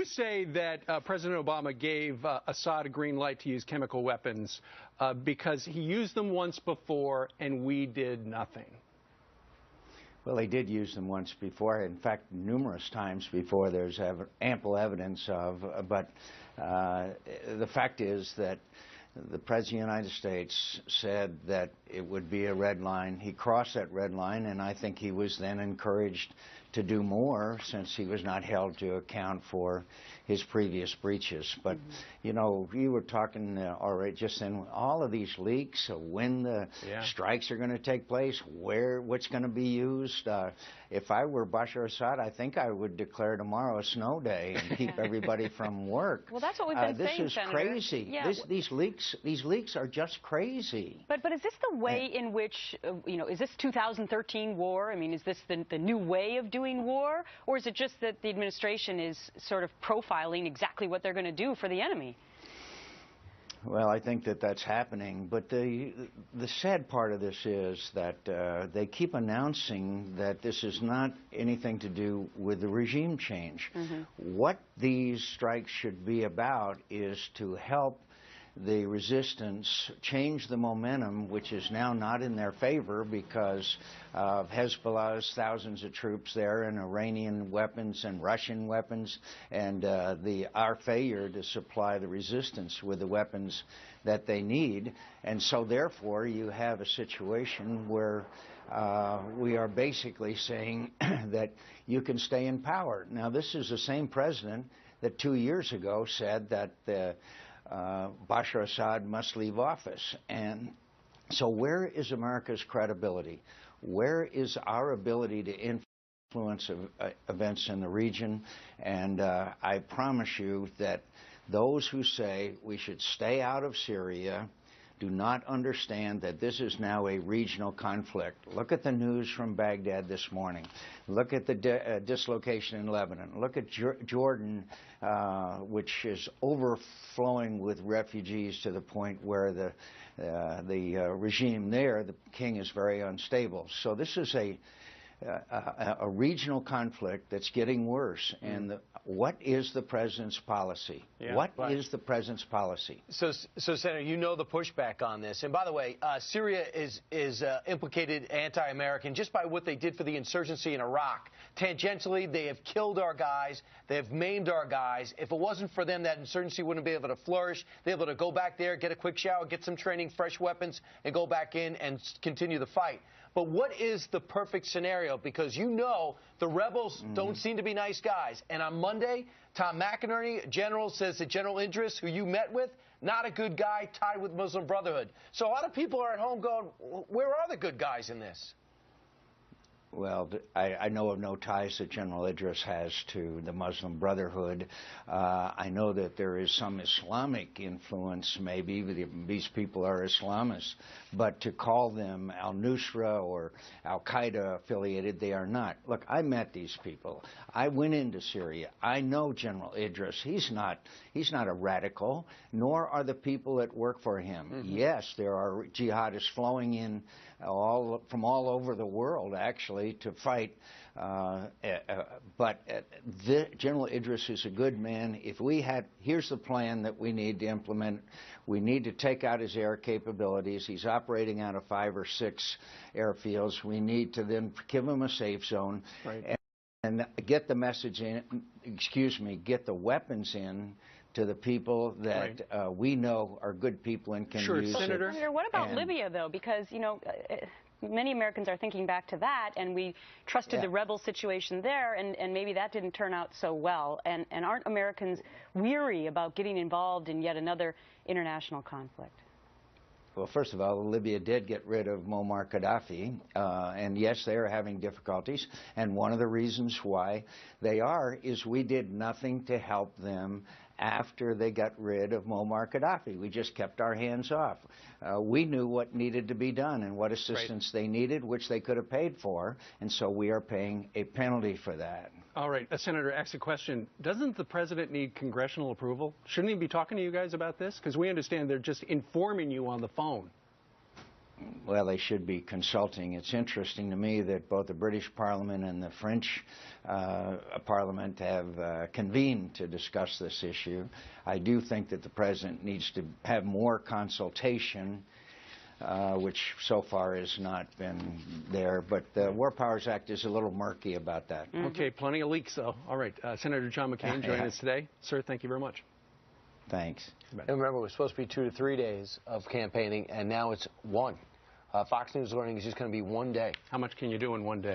you say that President Obama gave Assad a green light to use chemical weapons because he used them once before and we did nothing? Well, they did use them once before. In fact, numerous times before. There's ample evidence of. But the fact is that the President of the United States said that it would be a red line. He crossed that red line, and I think he was then encouraged to do more since he was not held to account for his previous breaches. But, you know, you were talking already just then, all of these leaks of when the strikes are going to take place, what's going to be used. If I were Bashar Assad, I think I would declare tomorrow a snow day and keep everybody from work. Well, that's what we've been saying, This is Senator. crazy. Yeah. These leaks are just crazy. But is this the way in which, you know, is this 2013 war? I mean, is this the new way of doing war? Or is it just that the administration is sort of profiling exactly what they're going to do for the enemy? Well, I think that that's happening, but the sad part of this is that they keep announcing that this is not anything to do with the regime change. What these strikes should be about is to help the resistance change the momentum, which is now not in their favor because of Hezbollah's thousands of troops there and Iranian weapons and Russian weapons and our failure to supply the resistance with the weapons that they need. And so therefore you have a situation where we are basically saying that you can stay in power. Now, this is the same president that 2 years ago said that Bashar Assad must leave office. And so where is America's credibility? Where is our ability to influence events in the region? And I promise you that those who say we should stay out of Syria do not understand that this is now a regional conflict. Look at the news from Baghdad this morning. Look at the dislocation in Lebanon. Look at Jordan, which is overflowing with refugees to the point where the regime there, the king, is very unstable. So this is a regional conflict that's getting worse. And what is the president's policy? What is the president's policy? So, Senator, you know the pushback on this. And by the way, Syria is implicated anti-American just by what they did for the insurgency in Iraq. Tangentially, they have killed our guys. They have maimed our guys. If it wasn't for them, that insurgency wouldn't be able to flourish. They're able to go back there, get a quick shower, get some training, fresh weapons, and go back in and continue the fight. But what is the perfect scenario? Because you know the rebels don't seem to be nice guys. And on Monday, Tom McInerney, general, says that General Idris, who you met with, not a good guy, tied with Muslim Brotherhood. So a lot of people are at home going, where are the good guys in this? Well, I know of no ties that General Idris has to the Muslim Brotherhood. I know that there is some Islamic influence, maybe. These people are Islamists. But to call them al-Nusra or al-Qaeda affiliated, they are not. Look, I met these people. I went into Syria. I know General Idris. He's not a radical, nor are the people that work for him. Yes, there are jihadists flowing in from all over the world, actually, to fight. But General Idris is a good man. Here's the plan that we need to implement. We need to take out his air capabilities. He's operating out of 5 or 6 airfields. We need to then give him a safe zone and get the message in, get the weapons in to the people that we know are good people and can use Senator, what about Libya, though? Because, you know, many Americans are thinking back to that, and we trusted the rebel situation there, and maybe that didn't turn out so well. And aren't Americans weary about getting involved in yet another international conflict? Well, first of all, Libya did get rid of Muammar Gaddafi, and yes, they are having difficulties. And one of the reasons why they are is we did nothing to help them after they got rid of Muammar Gaddafi. We just kept our hands off. We knew what needed to be done and what assistance they needed, which they could have paid for, and so we are paying a penalty for that. All right, Senator, ask a question. Doesn't the president need congressional approval? Shouldn't he be talking to you guys about this? Because we understand they're just informing you on the phone. Well, they should be consulting. It's interesting to me that both the British Parliament and the French Parliament have convened to discuss this issue. I do think that the President needs to have more consultation, which so far has not been there. But the War Powers Act is a little murky about that. Okay, plenty of leaks, though. All right, Senator John McCain joining us today. Sir, thank you very much. Thanks. And remember, it was supposed to be 2 to 3 days of campaigning, and now it's 1. Fox News learning is just going to be 1 day. How much can you do in 1 day?